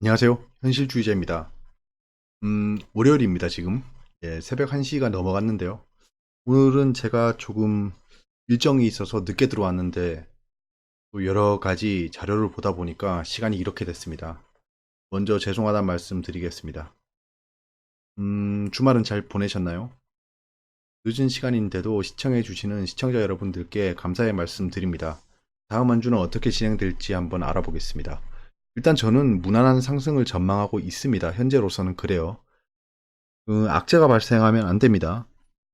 안녕하세요. 현실주의자입니다. 월요일입니다, 지금. 예, 새벽 1시가 넘어갔는데요. 오늘은 제가 조금 일정이 있어서 늦게 들어왔는데, 또 여러 가지 자료를 보다 보니까 시간이 이렇게 됐습니다. 먼저 죄송하다는 말씀 드리겠습니다. 주말은 잘 보내셨나요? 늦은 시간인데도 시청해주시는 시청자 여러분들께 감사의 말씀 드립니다. 다음 한 주는 어떻게 진행될지 한번 알아보겠습니다. 일단 저는 무난한 상승을 전망하고 있습니다. 현재로서는 그래요. 악재가 발생하면 안 됩니다.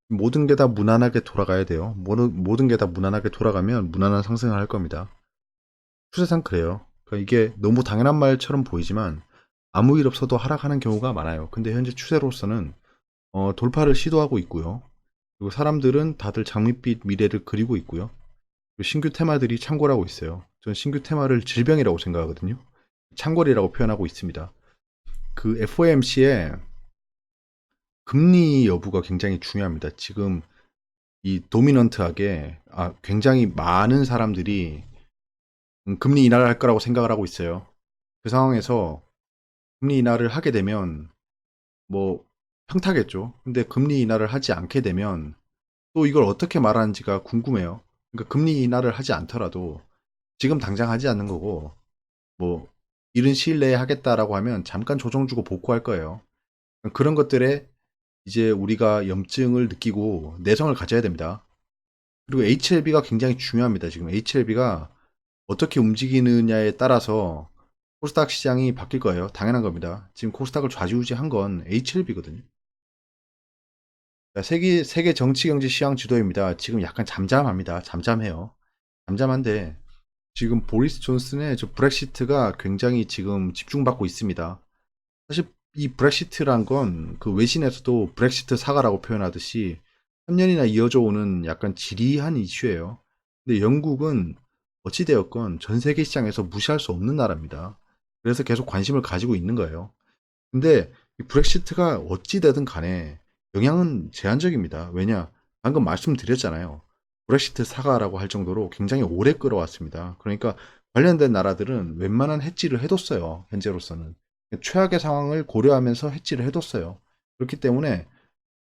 모든 게 다 무난하게 돌아가야 돼요. 모든 게 다 무난하게 돌아가면 무난한 상승을 할 겁니다. 추세상 그래요. 그러니까 이게 너무 당연한 말처럼 보이지만 아무 일 없어도 하락하는 경우가 많아요. 근데 현재 추세로서는 돌파를 시도하고 있고요. 그리고 사람들은 다들 장밋빛 미래를 그리고 있고요. 그리고 신규 테마들이 창궐하고 있어요. 저는 신규 테마를 질병이라고 생각하거든요. 창궐이라고 표현하고 있습니다. 그 FOMC에 금리 여부가 굉장히 중요합니다. 지금 이 도미넌트하게 굉장히 많은 사람들이 금리 인하를 할 거라고 생각을 하고 있어요. 그 상황에서 금리 인하를 하게 되면 뭐 평타겠죠. 근데 금리 인하를 하지 않게 되면 또 이걸 어떻게 말하는지가 궁금해요. 그러니까 금리 인하를 하지 않더라도 지금 당장 하지 않는 거고 뭐 이른 시일 내에 하겠다라고 하면 잠깐 조정 주고 복구할 거예요. 그런 것들에 이제 우리가 염증을 느끼고 내성을 가져야 됩니다. 그리고 HLB가 굉장히 중요합니다. 지금 HLB가 어떻게 움직이느냐에 따라서 코스닥 시장이 바뀔 거예요. 당연한 겁니다. 지금 코스닥을 좌지우지한 건 HLB거든요. 세계 정치, 경제, 시황 지도입니다. 지금 약간 잠잠합니다. 잠잠해요. 잠잠한데 지금 보리스 존슨의 저 브렉시트가 굉장히 지금 집중받고 있습니다. 사실 이 브렉시트란 건 그 외신에서도 브렉시트 사과라고 표현하듯이 3년이나 이어져 오는 약간 지리한 이슈예요. 근데 영국은 어찌되었건 전 세계 시장에서 무시할 수 없는 나라입니다. 그래서 계속 관심을 가지고 있는 거예요. 근데 이 브렉시트가 어찌되든 간에 영향은 제한적입니다. 왜냐? 방금 말씀드렸잖아요. 브렉시트 사과라고 할 정도로 굉장히 오래 끌어왔습니다. 그러니까 관련된 나라들은 웬만한 해지를 해뒀어요. 현재로서는. 최악의 상황을 고려하면서 해지를 해뒀어요. 그렇기 때문에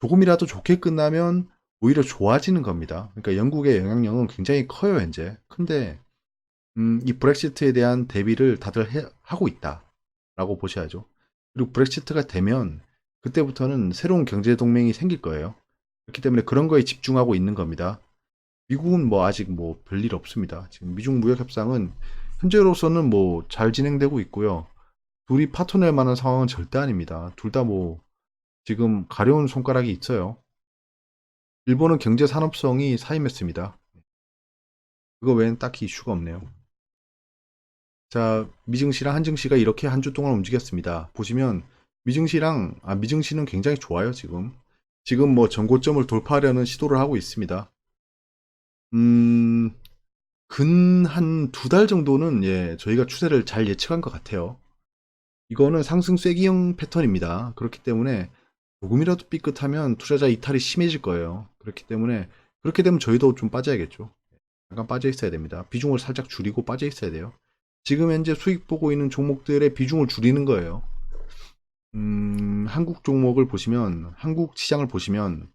조금이라도 좋게 끝나면 오히려 좋아지는 겁니다. 그러니까 영국의 영향력은 굉장히 커요, 현재. 근데 이 브렉시트에 대한 대비를 다들 하고 있다라고 보셔야죠. 그리고 브렉시트가 되면 그때부터는 새로운 경제 동맹이 생길 거예요. 그렇기 때문에 그런 거에 집중하고 있는 겁니다. 미국은 뭐 아직 뭐 별일 없습니다. 지금 미중 무역 협상은 현재로서는 뭐 잘 진행되고 있고요. 둘이 파토낼 만한 상황은 절대 아닙니다. 둘 다 뭐 지금 가려운 손가락이 있어요. 일본은 경제 산업성이 사임했습니다. 그거 외엔 딱히 이슈가 없네요. 자, 미증시랑 한증시가 이렇게 한 주 동안 움직였습니다. 보시면 미증시는 굉장히 좋아요, 지금. 지금 뭐 전고점을 돌파하려는 시도를 하고 있습니다. 음, 근 한 두 달 정도는 예, 저희가 추세를 잘 예측한 것 같아요. 이거는 상승 쐐기형 패턴입니다. 그렇기 때문에 조금이라도 삐끗하면 투자자 이탈이 심해질 거예요. 그렇기 때문에 그렇게 되면 저희도 좀 빠져야겠죠. 잠깐 빠져 있어야 됩니다. 비중을 살짝 줄이고 빠져 있어야 돼요. 지금 현재 수익 보고 있는 종목들의 비중을 줄이는 거예요. 한국 종목을 보시면, 한국 시장을 보시면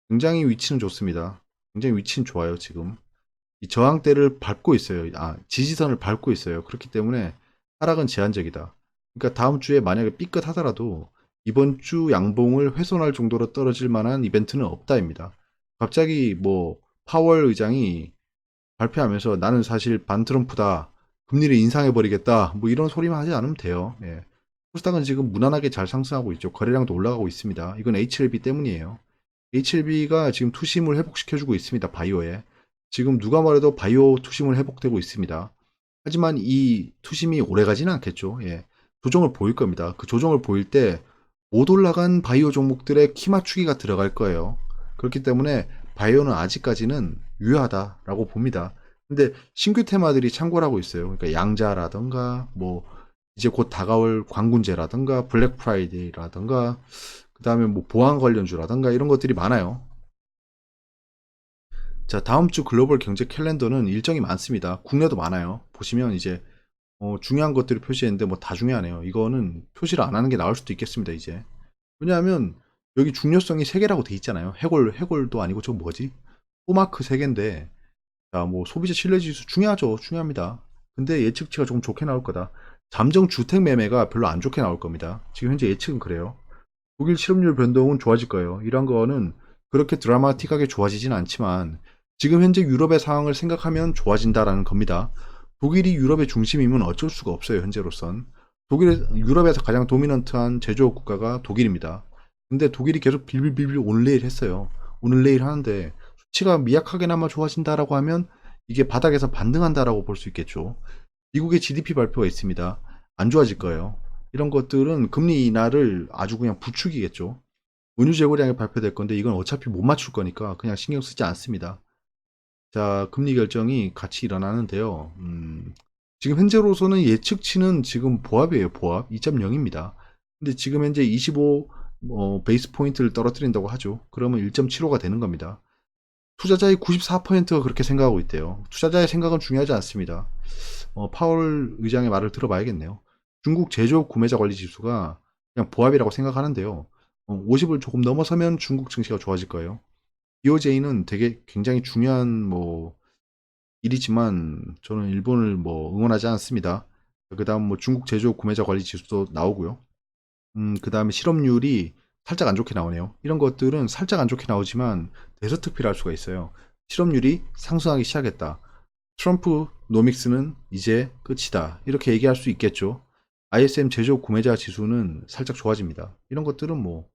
굉장히 위치는 좋습니다. 굉장히 위치는 좋아요, 지금. 이 저항대를 밟고 있어요. 지지선을 밟고 있어요. 그렇기 때문에 하락은 제한적이다. 그러니까 다음 주에 만약에 삐끗하더라도 이번 주 양봉을 훼손할 정도로 떨어질 만한 이벤트는 없다입니다. 갑자기 뭐 파월 의장이 발표하면서 나는 사실 반 트럼프다. 금리를 인상해버리겠다. 뭐 이런 소리만 하지 않으면 돼요. 예. 코스닥은 지금 무난하게 잘 상승하고 있죠. 거래량도 올라가고 있습니다. 이건 HLB 때문이에요. HLB가 지금 투심을 회복시켜주고 있습니다. 바이오에. 지금 누가 말해도 바이오 투심을 회복되고 있습니다. 하지만 이 투심이 오래 가지는 않겠죠. 예. 조정을 보일 겁니다. 그 조정을 보일 때 못 올라간 바이오 종목들의 키 맞추기가 들어갈 거예요. 그렇기 때문에 바이오는 아직까지는 유효하다라고 봅니다. 근데 신규 테마들이 창궐하고 있어요. 그러니까 양자라던가 뭐 이제 곧 다가올 광군제라던가 블랙 프라이데이라던가 그다음에 뭐 보안 관련주라던가 이런 것들이 많아요. 자, 다음 주 글로벌 경제 캘린더는 일정이 많습니다. 국내도 많아요. 보시면 이제 중요한 것들을 표시했는데 뭐 다 중요하네요. 이거는 표시를 안 하는 게 나을 수도 있겠습니다, 이제. 왜냐하면 여기 중요성이 3개라고 돼 있잖아요. 해골도 아니고 저거 뭐지? 포마크 3개인데, 자, 뭐 소비자 신뢰지수 중요하죠. 중요합니다. 근데 예측치가 조금 좋게 나올 거다. 잠정 주택 매매가 별로 안 좋게 나올 겁니다. 지금 현재 예측은 그래요. 독일 실업률 변동은 좋아질 거예요. 이런 거는 그렇게 드라마틱하게 좋아지진 않지만 지금 현재 유럽의 상황을 생각하면 좋아진다라는 겁니다. 독일이 유럽의 중심이면 어쩔 수가 없어요. 현재로선. 유럽에서 가장 도미넌트한 제조업 국가가 독일입니다. 근데 독일이 계속 빌빌빌빌 오늘 내일 했어요. 오늘 내일 하는데 수치가 미약하게나마 좋아진다라고 하면 이게 바닥에서 반등한다라고 볼 수 있겠죠. 미국의 GDP 발표가 있습니다. 안 좋아질 거예요. 이런 것들은 금리 인하를 아주 그냥 부추기겠죠. 원유 재고량이 발표될 건데 이건 어차피 못 맞출 거니까 그냥 신경 쓰지 않습니다. 자, 금리 결정이 같이 일어나는데요. 지금 현재로서는 예측치는 지금 보합이에요. 보합 2.0입니다. 근데 지금 현재 25 베이스 포인트를 떨어뜨린다고 하죠. 그러면 1.75가 되는 겁니다. 투자자의 94%가 그렇게 생각하고 있대요. 투자자의 생각은 중요하지 않습니다. 파월 의장의 말을 들어봐야겠네요. 중국 제조업 구매자 관리 지수가 그냥 보합이라고 생각하는데요. 50을 조금 넘어서면 중국 증시가 좋아질 거예요. BOJ는 되게 굉장히 중요한 뭐 일이지만 저는 일본을 뭐 응원하지 않습니다. 그다음 뭐 중국 제조업 구매자 관리 지수도 나오고요. 그다음에 실업률이 살짝 안 좋게 나오네요. 이런 것들은 살짝 안 좋게 나오지만 대서특필할 수가 있어요. 실업률이 상승하기 시작했다. 트럼프 노믹스는 이제 끝이다. 이렇게 얘기할 수 있겠죠. ISM 제조업 구매자 지수는 살짝 좋아집니다. 이런 것들은 뭐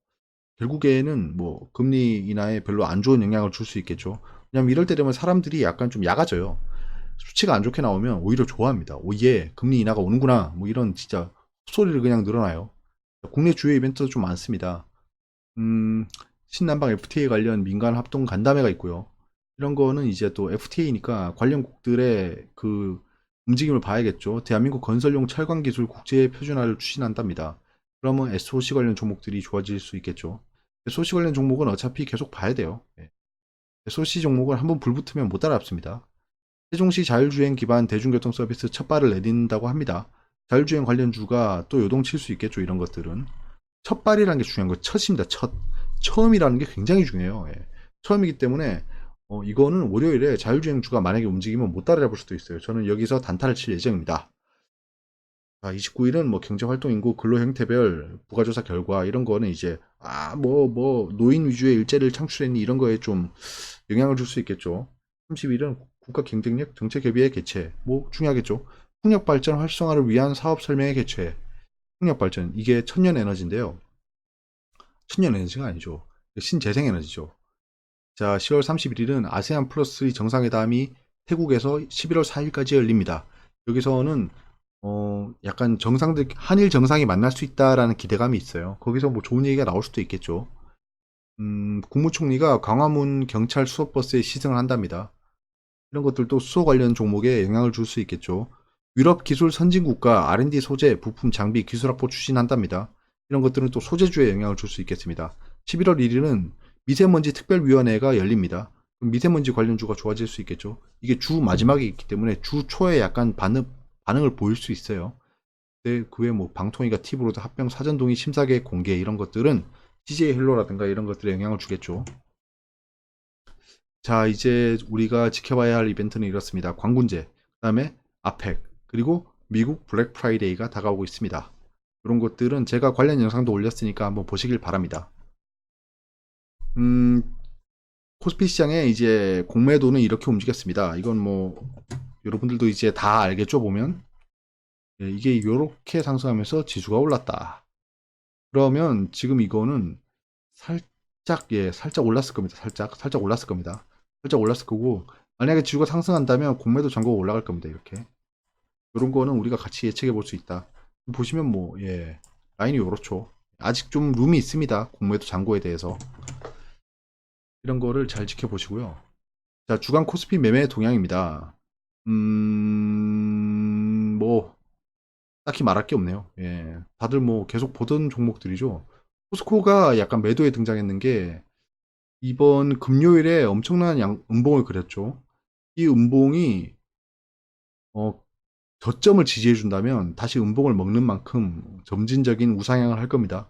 결국에는 뭐 금리 인하에 별로 안 좋은 영향을 줄 수 있겠죠. 왜냐면 이럴 때 되면 사람들이 약간 좀 야가져요. 수치가 안 좋게 나오면 오히려 좋아합니다. 오예, 금리 인하가 오는구나. 뭐 이런 진짜 소리를 그냥 늘어나요. 국내 주요 이벤트도 좀 많습니다. 신남방 FTA 관련 민간 합동 간담회가 있고요. 이런 거는 이제 또 FTA니까 관련국들의 그 움직임을 봐야겠죠. 대한민국 건설용 철강 기술 국제 표준화를 추진한답니다. 그러면 SOC 관련 종목들이 좋아질 수 있겠죠. SOC 관련 종목은 어차피 계속 봐야 돼요. 예. SOC 종목은 한번 불붙으면 못 따라잡습니다. 세종시 자율주행 기반 대중교통 서비스 첫 발을 내딛는다고 합니다. 자율주행 관련주가 또 요동칠 수 있겠죠. 이런 것들은. 첫 발이라는 게 중요한 거예요. 첫입니다. 첫. 처음이라는 게 굉장히 중요해요. 예. 처음이기 때문에 이거는 월요일에 자율주행주가 만약에 움직이면 못 따라잡을 수도 있어요. 저는 여기서 단타를 칠 예정입니다. 29일은 뭐 경제활동인구 근로형태별 부가조사 결과 이런 거는 이제 노인 위주의 일자리를 창출했니 이런 거에 좀 영향을 줄 수 있겠죠. 30일은 국가 경쟁력 정책 협의회 개최 뭐 중요하겠죠. 풍력 발전 활성화를 위한 사업 설명회 개최. 풍력 발전 이게 천연 에너지인데요. 천연 에너지가 아니죠. 신재생 에너지죠. 자, 10월 31일은 아세안 플러스 정상회담이 태국에서 11월 4일까지 열립니다. 여기서는 약간 정상들 한일 정상이 만날 수 있다라는 기대감이 있어요. 거기서 뭐 좋은 얘기가 나올 수도 있겠죠. 국무총리가 광화문 경찰 수소버스에 시승을 한답니다. 이런 것들도 수소 관련 종목에 영향을 줄 수 있겠죠. 유럽 기술 선진국가 R&D 소재, 부품, 장비, 기술 확보 추진한답니다. 이런 것들은 또 소재주에 영향을 줄 수 있겠습니다. 11월 1일은 미세먼지 특별위원회가 열립니다. 미세먼지 관련주가 좋아질 수 있겠죠. 이게 주 마지막에 있기 때문에 주 초에 약간 반응을 보일 수 있어요. 근데 그 외에 뭐 방통위가 팁으로도 합병 사전 동의 심사 계획 공개 이런 것들은 CJ 헬로라든가 이런 것들에 영향을 주겠죠. 자, 이제 우리가 지켜봐야 할 이벤트는 이렇습니다. 광군제, 그 다음에 아펙, 그리고 미국 블랙 프라이데이가 다가오고 있습니다. 이런 것들은 제가 관련 영상도 올렸으니까 한번 보시길 바랍니다. 음, 코스피 시장에 이제 공매도는 이렇게 움직였습니다. 이건 뭐 여러분들도 이제 다 알겠죠, 보면. 예, 이게 이렇게 상승하면서 지수가 올랐다. 그러면 지금 이거는 살짝 올랐을 겁니다. 살짝 올랐을 겁니다. 살짝 올랐을 거고, 만약에 지수가 상승한다면 공매도 잔고가 올라갈 겁니다. 이렇게. 이런 거는 우리가 같이 예측해 볼 수 있다. 보시면 뭐, 예, 라인이 요렇죠. 아직 좀 룸이 있습니다. 공매도 잔고에 대해서. 이런 거를 잘 지켜보시고요. 자, 주간 코스피 매매 동향입니다. 뭐, 딱히 말할 게 없네요. 예. 다들 뭐 계속 보던 종목들이죠. 포스코가 약간 매도에 등장했는 게 이번 금요일에 엄청난 음봉을 그렸죠. 이 음봉이 어, 저점을 지지해준다면 다시 음봉을 먹는 만큼 점진적인 우상향을 할 겁니다.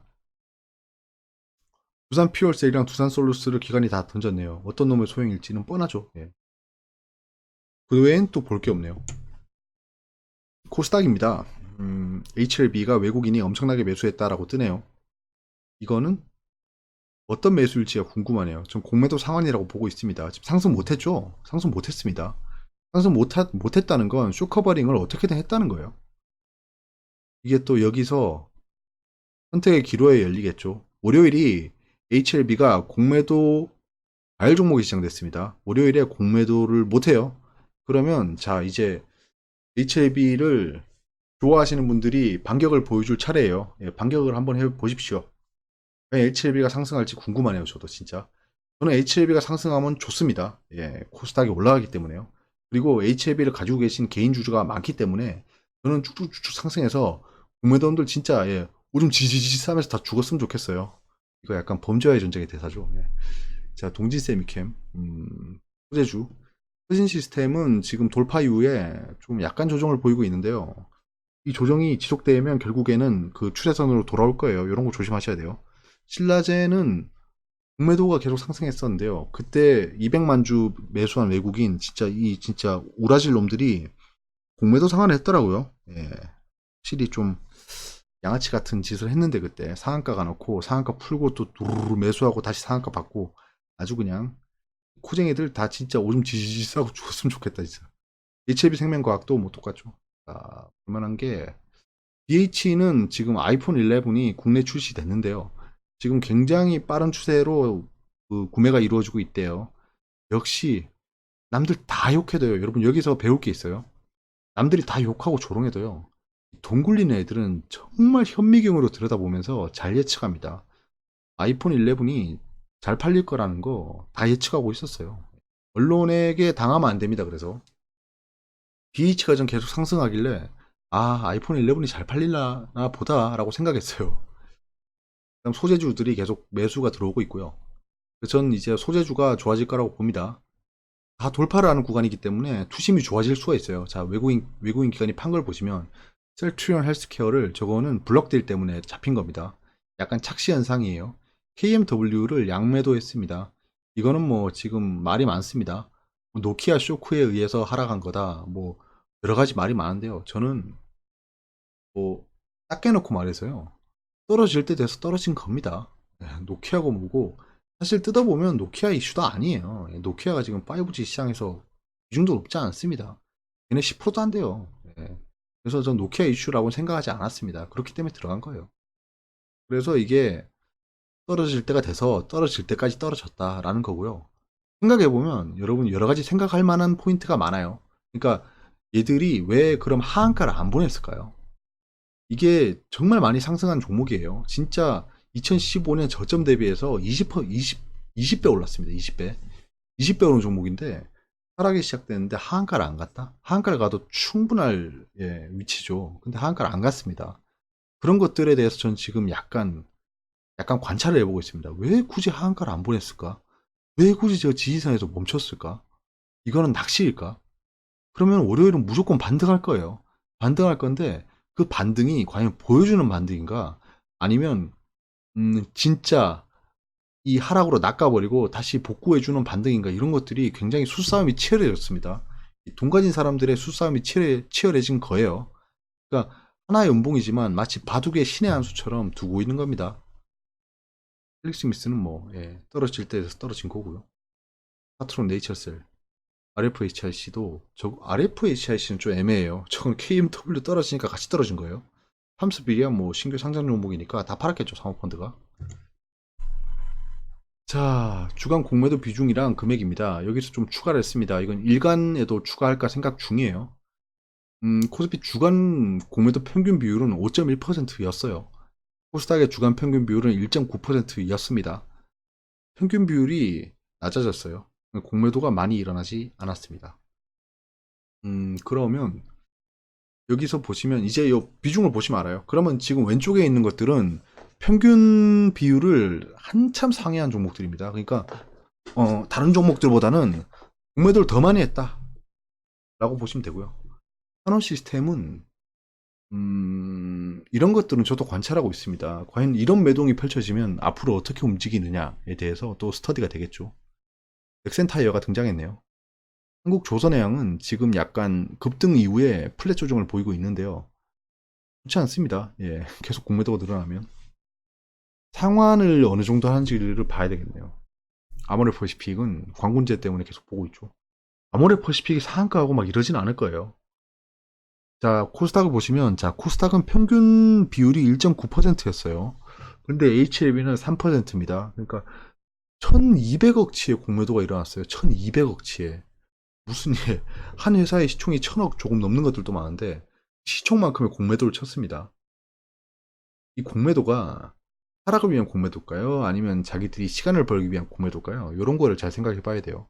두산 퓨얼셀이랑 두산 솔루스를 기관이 다 던졌네요. 어떤 놈의 소행일지는 뻔하죠. 예. 그 외엔 또 볼 게 없네요. 코스닥입니다. HLB가 외국인이 엄청나게 매수했다라고 뜨네요. 이거는 어떤 매수일지가 궁금하네요. 전 공매도 상환이라고 보고 있습니다. 지금 상승 못했죠? 상승 못했습니다. 상승 못했다는 건 쇼커버링을 어떻게든 했다는 거예요. 이게 또 여기서 선택의 기로에 열리겠죠. 월요일이 HLB가 공매도 과열 종목이 시작됐습니다. 월요일에 공매도를 못해요. 그러면 자 이제 HLB를 좋아하시는 분들이 반격을 보여줄 차례예요. 예, 반격을 한번 해보십시오. 왜 HLB가 상승할지 궁금하네요. 저도 진짜. 저는 HLB가 상승하면 좋습니다. 예, 코스닥이 올라가기 때문에요. 그리고 HLB를 가지고 계신 개인 주주가 많기 때문에 저는 쭉쭉쭉 상승해서 공매도원들 진짜 예, 오줌 지지지 싸면서 다 죽었으면 좋겠어요. 이거 약간 범죄와의 전쟁의 대사죠. 예. 자, 동진 세미캠, 소재주. 흐진 시스템은 지금 돌파 이후에 좀 약간 조정을 보이고 있는데요. 이 조정이 지속되면 결국에는 그 추세선으로 돌아올 거예요. 이런 거 조심하셔야 돼요. 신라제는 공매도가 계속 상승했었는데요. 그때 200만 주 매수한 외국인 진짜 우라질 놈들이 공매도 상한을 했더라고요. 예. 확실히 좀 양아치 같은 짓을 했는데 그때 상한가가 넣고 상한가 풀고 또 두루루 매수하고 다시 상한가 받고 아주 그냥 코쟁이들 다 진짜 오줌 지지지 싸고 죽었으면 좋겠다 진짜. HLB 생명과학도 뭐 똑같죠. 아, 볼만한 게 DH는 지금 아이폰 11이 국내 출시됐는데요. 지금 굉장히 빠른 추세로 그 구매가 이루어지고 있대요. 역시 남들 다 욕해도요. 여러분 여기서 배울 게 있어요. 남들이 다 욕하고 조롱해도요. 돈 굴리는 애들은 정말 현미경으로 들여다보면서 잘 예측합니다. 아이폰 11이 잘 팔릴 거라는 거 다 예측하고 있었어요. 언론에게 당하면 안 됩니다. 그래서 DH가 좀 계속 상승하길래 아이폰 11이 잘 팔릴라나 보다라고 생각했어요. 그다음 소재주들이 계속 매수가 들어오고 있고요. 전 이제 소재주가 좋아질 거라고 봅니다. 다 돌파를 하는 구간이기 때문에 투심이 좋아질 수가 있어요. 자, 외국인 기관이 판 걸 보시면 셀트리온 헬스케어를 저거는 블럭딜 때문에 잡힌 겁니다. 약간 착시 현상이에요. KMW를 양매도 했습니다. 이거는 뭐 지금 말이 많습니다. 노키아 쇼크에 의해서 하락한 거다. 뭐 여러 가지 말이 많은데요. 저는 뭐 딱 깨놓고 말해서요. 떨어질 때 돼서 떨어진 겁니다. 노키아고 뭐고 사실 뜯어보면 노키아 이슈도 아니에요. 노키아가 지금 5G 시장에서 비중도 높지 않습니다. 얘네 10%도 안 돼요. 예. 그래서 전 노키아 이슈라고 생각하지 않았습니다. 그렇기 때문에 들어간 거예요. 그래서 이게 떨어질 때가 돼서 떨어질 때까지 떨어졌다라는 거고요. 생각해보면 여러분 여러 가지 생각할 만한 포인트가 많아요. 그러니까 얘들이 왜 그럼 하한가를 안 보냈을까요? 이게 정말 많이 상승한 종목이에요. 진짜 2015년 저점 대비해서 20배 올랐습니다. 20배. 20배 오른 종목인데 하락이 시작됐는데 하한가를 안 갔다? 하한가를 가도 충분할 예, 위치죠. 근데 하한가를 안 갔습니다. 그런 것들에 대해서 전 지금 약간 관찰을 해보고 있습니다. 왜 굳이 하한가를 안 보냈을까? 왜 굳이 저 지지선에서 멈췄을까? 이거는 낚시일까? 그러면 월요일은 무조건 반등할 거예요. 반등할 건데 그 반등이 과연 보여주는 반등인가? 아니면 진짜 이 하락으로 낚아버리고 다시 복구해주는 반등인가? 이런 것들이 굉장히 수싸움이 치열해졌습니다. 돈 가진 사람들의 수싸움이 치열해진 거예요. 그러니까 하나의 음봉이지만 마치 바둑의 신의 한 수처럼 두고 있는 겁니다. 펠릭스미스는 뭐 예, 떨어질 때에서 떨어진 거고요. 파트론 네이처셀 RFHIC도 RFHIC는 좀 애매해요. 저건 KMW 떨어지니까 같이 떨어진 거예요. 팜스비리아 뭐 신규 상장 종목이니까 다 팔았겠죠 사모펀드가. 자, 주간 공매도 비중이랑 금액입니다. 여기서 좀 추가를 했습니다. 이건 일간에도 추가할까 생각 중이에요. 코스피 주간 공매도 평균 비율은 5.1%였어요. 코스닥의 주간 평균 비율은 1.9%였습니다. 평균 비율이 낮아졌어요. 공매도가 많이 일어나지 않았습니다. 그러면 여기서 보시면 이제 이 비중을 보시면 알아요. 그러면 지금 왼쪽에 있는 것들은 평균 비율을 한참 상회한 종목들입니다. 그러니까 다른 종목들보다는 공매도를 더 많이 했다 라고 보시면 되고요. 환원 시스템은 이런 것들은 저도 관찰하고 있습니다. 과연 이런 매동이 펼쳐지면 앞으로 어떻게 움직이느냐에 대해서 또 스터디가 되겠죠. 넥센타이어가 등장했네요. 한국 조선해양은 지금 약간 급등 이후에 플랫 조정을 보이고 있는데요. 좋지 않습니다. 예, 계속 공매도가 늘어나면 상환을 어느 정도 하는지를 봐야 되겠네요. 아모레퍼시픽은 광군제 때문에 계속 보고 있죠. 아모레퍼시픽이 상한가하고 막 이러진 않을 거예요. 자, 코스닥을 보시면, 자, 코스닥은 평균 비율이 1.9%였어요. 근데 HLB는 3%입니다. 그러니까 1200억치의 공매도가 일어났어요. 1200억치에. 무슨 일, 한 회사의 시총이 1000억 조금 넘는 것들도 많은데, 시총만큼의 공매도를 쳤습니다. 이 공매도가 하락을 위한 공매도일까요? 아니면 자기들이 시간을 벌기 위한 공매도일까요? 이런 거를 잘 생각해 봐야 돼요.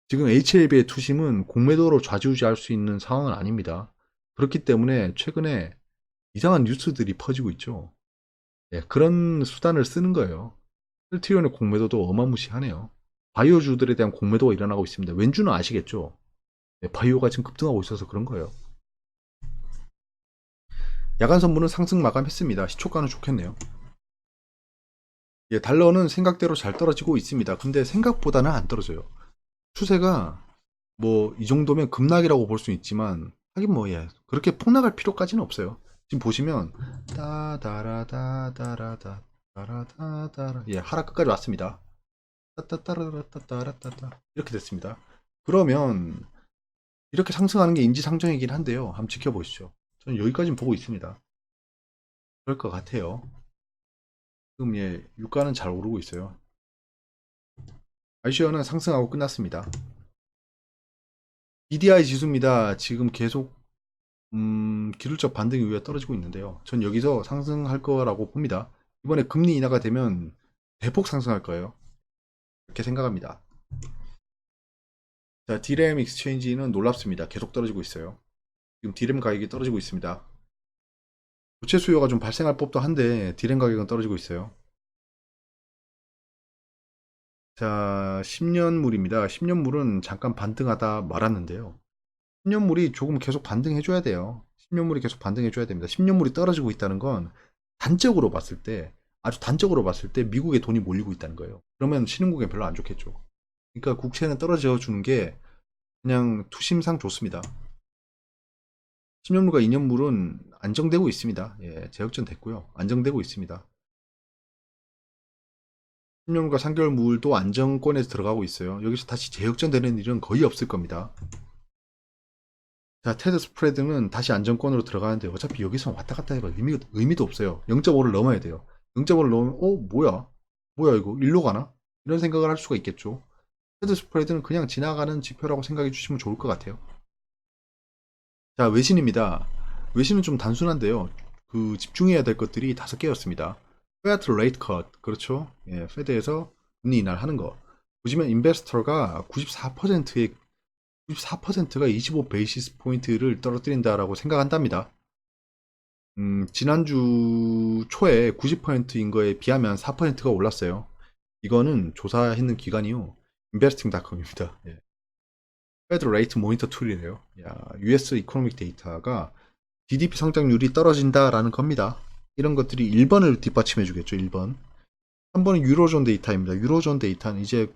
지금 HLB의 투심은 공매도로 좌지우지할 수 있는 상황은 아닙니다. 그렇기 때문에 최근에 이상한 뉴스들이 퍼지고 있죠. 예, 그런 수단을 쓰는 거예요. 셀트리온의 공매도도 어마무시하네요. 바이오주들에 대한 공매도가 일어나고 있습니다. 왠지는 아시겠죠? 예, 바이오가 지금 급등하고 있어서 그런 거예요. 야간 선물은 상승 마감했습니다. 시초가는 좋겠네요. 예, 달러는 생각대로 잘 떨어지고 있습니다. 근데 생각보다는 안 떨어져요. 추세가 뭐 이 정도면 급락이라고 볼 수 있지만 하긴 뭐 예, 그렇게 폭락할 필요까지는 없어요. 지금 보시면 따다라다다라다 따라다다라 예, 하락 끝까지 왔습니다. 따따따라따따라따따 이렇게 됐습니다. 그러면 이렇게 상승하는 게 인지상정이긴 한데요. 한번 지켜보시죠. 저는 여기까지는 보고 있습니다. 그럴 것 같아요. 지금 예, 유가는 잘 오르고 있어요. 아이시어는 상승하고 끝났습니다. BDI 지수입니다. 지금 계속 기술적 반등 이후에 떨어지고 있는데요. 전 여기서 상승할 거라고 봅니다. 이번에 금리 인하가 되면 대폭 상승할 거예요. 이렇게 생각합니다. 자, 디램 익스체인지는 놀랍습니다. 계속 떨어지고 있어요. 지금 디램 가격이 떨어지고 있습니다. 부채 수요가 좀 발생할 법도 한데 디램 가격은 떨어지고 있어요. 자, 10년물입니다. 10년물은 잠깐 반등하다 말았는데요. 10년물이 조금 계속 반등해줘야 돼요. 10년물이 계속 반등해줘야 됩니다. 10년물이 떨어지고 있다는 건 단적으로 봤을 때, 아주 단적으로 봤을 때 미국에 돈이 몰리고 있다는 거예요. 그러면 신흥국에 별로 안 좋겠죠. 그러니까 국채는 떨어져 주는 게 그냥 투심상 좋습니다. 10년물과 2년물은 안정되고 있습니다. 예, 재역전 됐고요. 안정되고 있습니다. 10년물과 3개월물도 안정권에 들어가고 있어요. 여기서 다시 재역전 되는 일은 거의 없을 겁니다. 자, 테드 스프레드는 다시 안정권으로 들어가는데 어차피 여기서 왔다 갔다 해봐 의미도 없어요. 0.5를 넘어야 돼요. 0.5를 넘으면 뭐야? 뭐야 이거 일로 가나? 이런 생각을 할 수가 있겠죠. 테드 스프레드는 그냥 지나가는 지표라고 생각해 주시면 좋을 것 같아요. 자, 외신입니다. 외신은 좀 단순한데요. 그 집중해야 될 것들이 5개였습니다. 페어트 레이트 컷, 그렇죠? 예, 페드에서 금리 인하를 하는 거. 보시면 인베스터가 94%가 25 베이시스 포인트를 떨어뜨린다라고 생각한답니다. 지난주 초에 90%인 거에 비하면 4%가 올랐어요. 이거는 조사했는 기관이요. investing.com입니다. 예. Fed Rate Monitor 툴이래요. 야, US 이코노믹 데이터가 GDP 성장률이 떨어진다라는 겁니다. 이런 것들이 1번을 뒷받침해 주겠죠. 1번. 3번은 유로존 데이터입니다. 유로존 데이터는 이제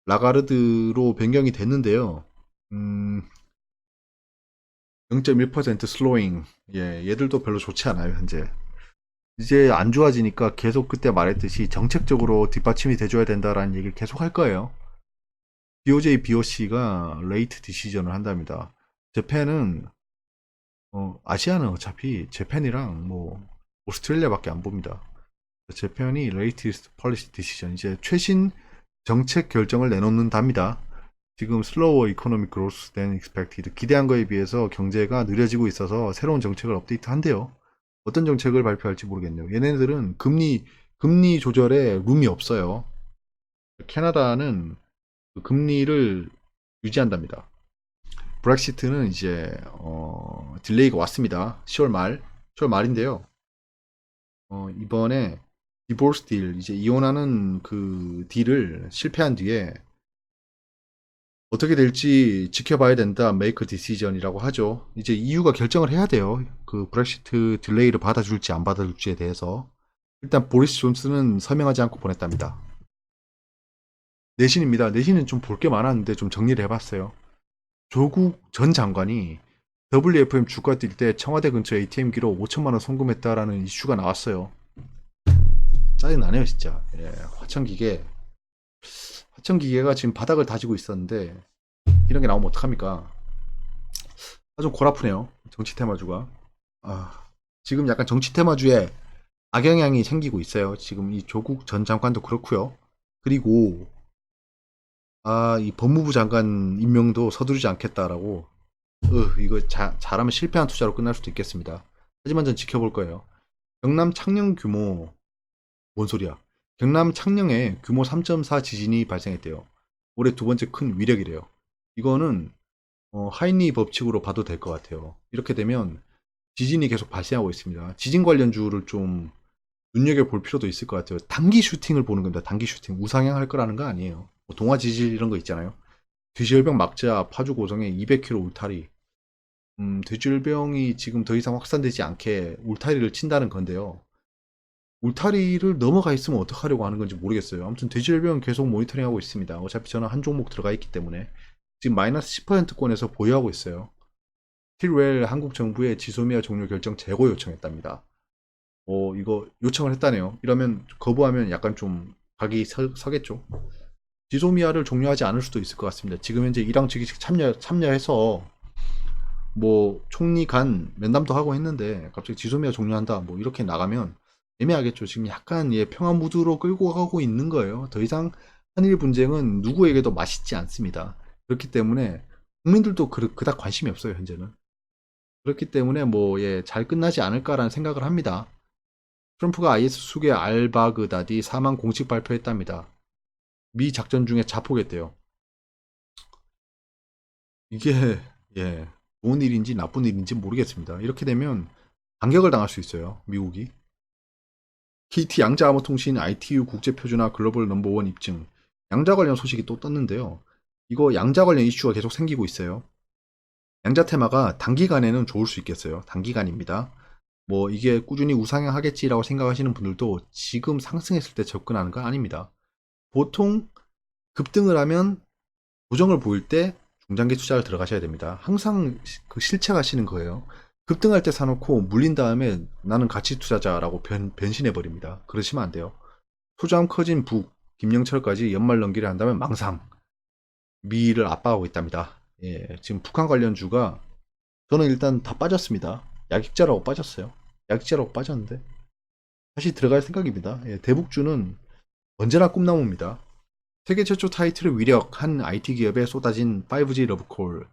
라가르드로 변경이 됐는데요. 0.1% 슬로잉. 예, 얘들도 별로 좋지 않아요, 현재. 이제 안 좋아지니까 계속 그때 말했듯이 정책적으로 뒷받침이 돼줘야 된다라는 얘기를 계속 할 거예요. BOJ, BOC가 레이트 디시전을 한답니다. 재팬은 아시아는 어차피 재팬이랑 뭐 오스트레일리아밖에 안 봅니다. 재팬이 레이티스트 폴리시 디시전 이제 최신 정책 결정을 내놓는답니다. 지금 슬로워 이코노믹 그로스 된 익스펙티드 기대한 거에 비해서 경제가 느려지고 있어서 새로운 정책을 업데이트한대요. 어떤 정책을 발표할지 모르겠네요. 얘네들은 금리 조절에 룸이 없어요. 캐나다는 그 금리를 유지한답니다. 브렉시트는 이제 딜레이가 왔습니다. 10월 말인데요. 이번에 디보스 딜 이제 이혼하는 그 딜을 실패한 뒤에 어떻게 될지 지켜봐야 된다. 메이크 디시전이라고 하죠. 이제 EU가 결정을 해야 돼요. 그 브렉시트 딜레이를 받아줄지 안 받아줄지에 대해서. 일단 보리스 존슨은 서명하지 않고 보냈답니다. 내신입니다. 내신은 좀 볼 게 많았는데 좀 정리를 해봤어요. 조국 전 장관이 WFM 주가 뛸 때 청와대 근처 ATM기로 5천만 원 송금했다라는 이슈가 나왔어요. 짜증나네요, 진짜. 예, 화천기계가 지금 바닥을 다지고 있었는데 이런 게 나오면 어떡합니까? 아주 골 아프네요. 정치 테마주가. 아, 지금 약간 정치 테마주에 악영향이 생기고 있어요. 지금 이 조국 전 장관도 그렇고요. 그리고 이 법무부 장관 임명도 서두르지 않겠다라고. 이거 잘하면 실패한 투자로 끝날 수도 있겠습니다. 하지만 전 지켜볼 거예요. 경남 창녕 규모 뭔 소리야? 경남 창녕에 규모 3.4 지진이 발생했대요. 올해 두 번째 큰 위력이래요. 이거는 하이니 법칙으로 봐도 될 것 같아요. 이렇게 되면 지진이 계속 발생하고 있습니다. 지진 관련주를 좀 눈여겨볼 필요도 있을 것 같아요. 단기 슈팅을 보는 겁니다. 단기 슈팅. 우상향 할 거라는 거 아니에요. 뭐 동화 지질 이런 거 있잖아요. 돼지열병 막자 파주 고성에 200km 울타리. 돼지열병이 지금 더 이상 확산되지 않게 울타리를 친다는 건데요. 울타리를 넘어가 있으면 어떡하려고 하는 건지 모르겠어요. 아무튼 돼지열병은 계속 모니터링하고 있습니다. 어차피 저는 한 종목 들어가 있기 때문에 지금 마이너스 10%권에서 보유하고 있어요. 스틸웰 한국 정부의 지소미아 종료 결정 재고 요청했답니다. 이거 요청을 했다네요. 이러면 거부하면 약간 좀 각이 서겠죠. 지소미아를 종료하지 않을 수도 있을 것 같습니다. 지금 현재 이랑 즉위식 참여해서 뭐 총리 간 면담도 하고 했는데 갑자기 지소미아 종료한다 뭐 이렇게 나가면 애매하겠죠. 지금 약간 평화 무드로 끌고 가고 있는 거예요. 더 이상 한일 분쟁은 누구에게도 맛있지 않습니다. 그렇기 때문에 국민들도 그닥 관심이 없어요, 현재는. 그렇기 때문에 잘 끝나지 않을까라는 생각을 합니다. 트럼프가 IS 수계 알바그다디 사망 공식 발표했답니다. 미 작전 중에 자폭했대요. 이게 예, 좋은 일인지 나쁜 일인지 모르겠습니다. 이렇게 되면 반격을 당할 수 있어요. 미국이. KT 양자암호통신 ITU 국제표준화 글로벌 넘버원 입증. 양자 관련 소식이 또 떴는데요. 이거 양자 관련 이슈가 계속 생기고 있어요. 양자 테마가 단기간에는 좋을 수 있겠어요. 단기간입니다. 이게 꾸준히 우상향하겠지라고 생각하시는 분들도 지금 상승했을 때 접근하는 거 아닙니다. 보통 급등을 하면 조정을 보일 때 중장기 투자를 들어가셔야 됩니다. 항상 그 실책하시는 거예요. 급등할 때 사놓고 물린 다음에 나는 가치 투자자라고 변신해 버립니다. 그러시면 안 돼요. 소자음 커진 북, 김영철까지 연말 넘기를 한다면 망상. 미를 압박하고 있답니다. 예, 지금 북한 관련주가 저는 일단 다 빠졌습니다. 약익자라고 빠졌어요. 약익자라고 빠졌는데 다시 들어갈 생각입니다. 예, 대북주는 언제나 꿈나무입니다. 세계 최초 타이틀을 위력한 IT 기업에 쏟아진 5G 러브콜.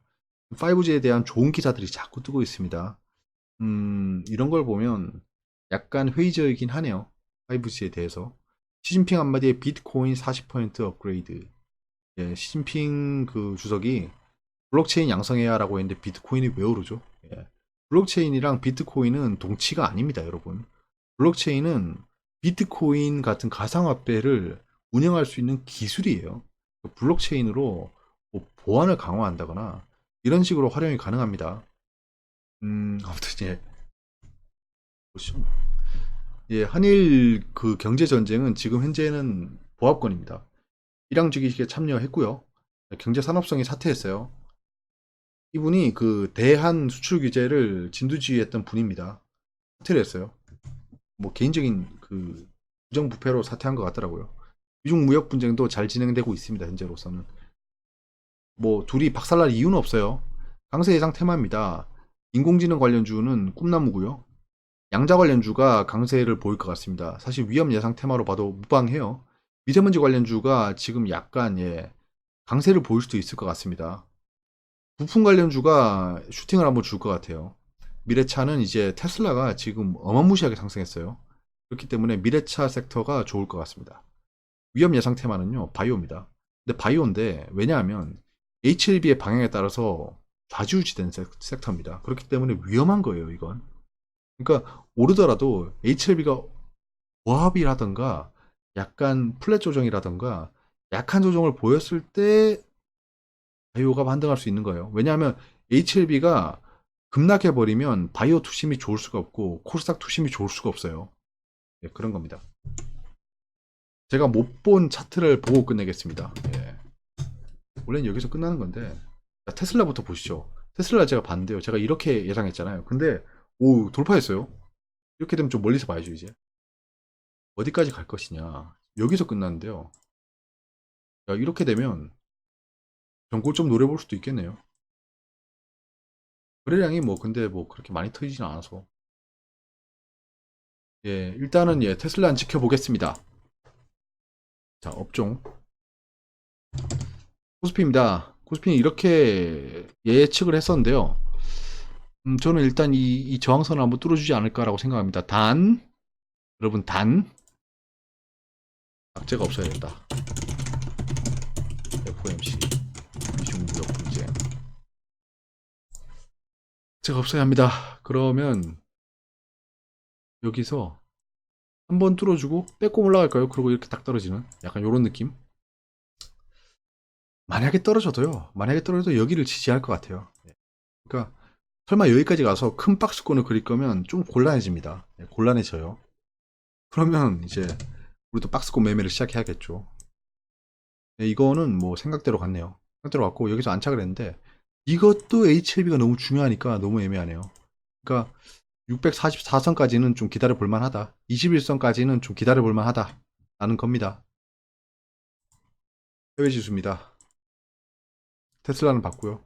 5G에 대한 좋은 기사들이 자꾸 뜨고 있습니다. 이런 걸 보면 약간 회의적이긴 하네요. 5G에 대해서. 시진핑 한마디에 비트코인 40% 업그레이드. 예, 시진핑 그 주석이 블록체인 양성해야라고 했는데 비트코인이 왜 오르죠? 예. 블록체인이랑 비트코인은 동치가 아닙니다, 여러분. 블록체인은 비트코인 같은 가상화폐를 운영할 수 있는 기술이에요. 블록체인으로 보안을 강화한다거나 이런 식으로 활용이 가능합니다. 아무튼 보시죠. 한일 그 경제 전쟁은 지금 현재는 보합권입니다. 일양직위식에 참여했고요. 경제 산업성이 사퇴했어요. 이분이 그 대한 수출 규제를 진두지휘했던 분입니다. 사퇴를 했어요. 개인적인 그 부정부패로 사퇴한 것 같더라고요. 미중 무역 분쟁도 잘 진행되고 있습니다. 현재로서는. 둘이 박살날 이유는 없어요. 강세 예상 테마입니다. 인공지능 관련주는 꿈나무고요. 양자 관련주가 강세를 보일 것 같습니다. 사실 위험 예상 테마로 봐도 무방해요. 미세먼지 관련주가 지금 약간 강세를 보일 수도 있을 것 같습니다. 부품 관련주가 슈팅을 한번 줄 것 같아요. 미래차는 이제 테슬라가 지금 어마무시하게 상승했어요. 그렇기 때문에 미래차 섹터가 좋을 것 같습니다. 위험 예상 테마는요, 바이오입니다. 근데 바이오인데, 왜냐하면 HLB의 방향에 따라서 좌지우지된 섹터입니다. 그렇기 때문에 위험한 거예요, 이건. 그러니까 오르더라도 HLB가 보합이라던가 약간 플랫 조정이라던가 약한 조정을 보였을 때 바이오가 반등할 수 있는 거예요. 왜냐하면 HLB가 급락해버리면 바이오 투심이 좋을 수가 없고 코스닥 투심이 좋을 수가 없어요. 예, 그런 겁니다. 제가 못 본 차트를 보고 끝내겠습니다. 예. 원래는 여기서 끝나는 건데, 자, 테슬라부터 보시죠. 테슬라 제가 봤는데요. 제가 이렇게 예상했잖아요. 근데 오, 돌파했어요. 이렇게 되면 좀 멀리서 봐야죠. 이제 어디까지 갈 것이냐. 여기서 끝났는데요. 자, 이렇게 되면 전고 좀 노려볼 수도 있겠네요. 거래량이 뭐 근데 뭐 그렇게 많이 터지진 않아서, 예, 일단은 예, 테슬라는 지켜보겠습니다. 자, 업종 코스피입니다. 코스피는 이렇게 예측을 했었는데요. 저는 일단 이 저항선을 한번 뚫어주지 않을까라고 생각합니다. 단, 여러분, 단, 악재가 없어야 된다. FOMC, 미중무역 분쟁. 악재가 없어야 합니다. 그러면, 여기서 한번 뚫어주고, 빼꼼 올라갈까요? 그리고 이렇게 딱 떨어지는? 약간 요런 느낌? 만약에 떨어져도 여기를 지지할 것 같아요. 그러니까, 설마 여기까지 가서 큰 박스권을 그릴 거면 좀 곤란해집니다. 곤란해져요. 그러면 이제 우리도 박스권 매매를 시작해야겠죠. 이거는 뭐 생각대로 갔네요. 생각대로 갔고 여기서 안착을 했는데 이것도 HLB가 너무 중요하니까 너무 애매하네요. 그러니까 644선까지는 좀 기다려 볼 만하다. 21선까지는 좀 기다려 볼 만하다. 라는 겁니다. 해외 지수입니다. 테슬라는 봤고요.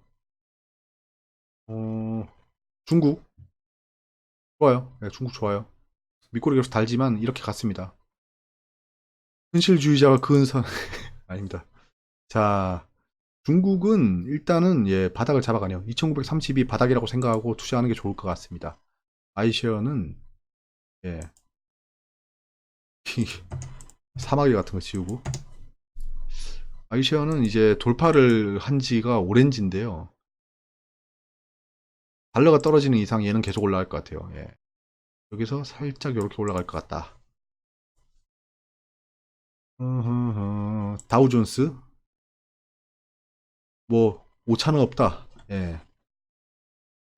중국 좋아요. 네, 중국 좋아요. 밑꼬리 계속 달지만 이렇게 갔습니다. 현실주의자가 그은 선 아닙니다. 자, 중국은 일단은 예, 바닥을 잡아가네요. 2932 바닥이라고 생각하고 투자하는 게 좋을 것 같습니다. 아이쉐어는 예, 사마귀 같은 거 지우고 아이쉐어는 이제 돌파를 한 지가 오렌지인데요. 달러가 떨어지는 이상 얘는 계속 올라갈 것 같아요. 예. 여기서 살짝 이렇게 올라갈 것 같다. 다우존스 뭐 오차는 없다. 예.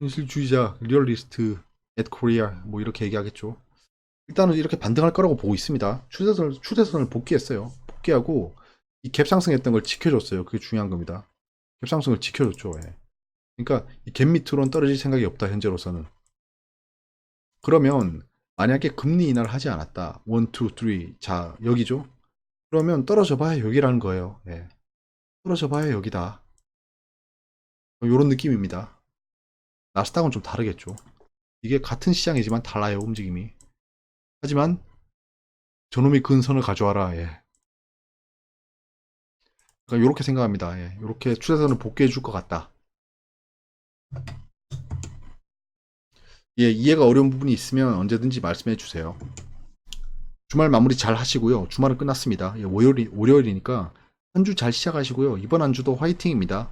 현실주의자 리얼리스트 앳 코리아 뭐 이렇게 얘기하겠죠. 일단은 이렇게 반등할 거라고 보고 있습니다. 추세선을 복귀했어요. 복귀하고 이 갭 상승했던 걸 지켜줬어요. 그게 중요한 겁니다. 갭 상승을 지켜줬죠. 예. 그러니까 이 갭 밑으로는 떨어질 생각이 없다. 현재로서는. 그러면 만약에 금리 인하를 하지 않았다. 1, 2, 3. 자, 여기죠. 그러면 떨어져 봐야 여기라는 거예요. 예. 떨어져 봐야 여기다. 이런 느낌입니다. 나스닥은 좀 다르겠죠. 이게 같은 시장이지만 달라요. 움직임이. 하지만 저놈이 근선을 가져와라. 예. 그러니까 이렇게 생각합니다. 예. 이렇게 추세선을 복귀해 줄 것 같다. 예, 이해가 어려운 부분이 있으면 언제든지 말씀해 주세요. 주말 마무리 잘 하시고요. 주말은 끝났습니다. 예, 월요일이니까 한 주 잘 시작하시고요. 이번 한 주도 화이팅입니다.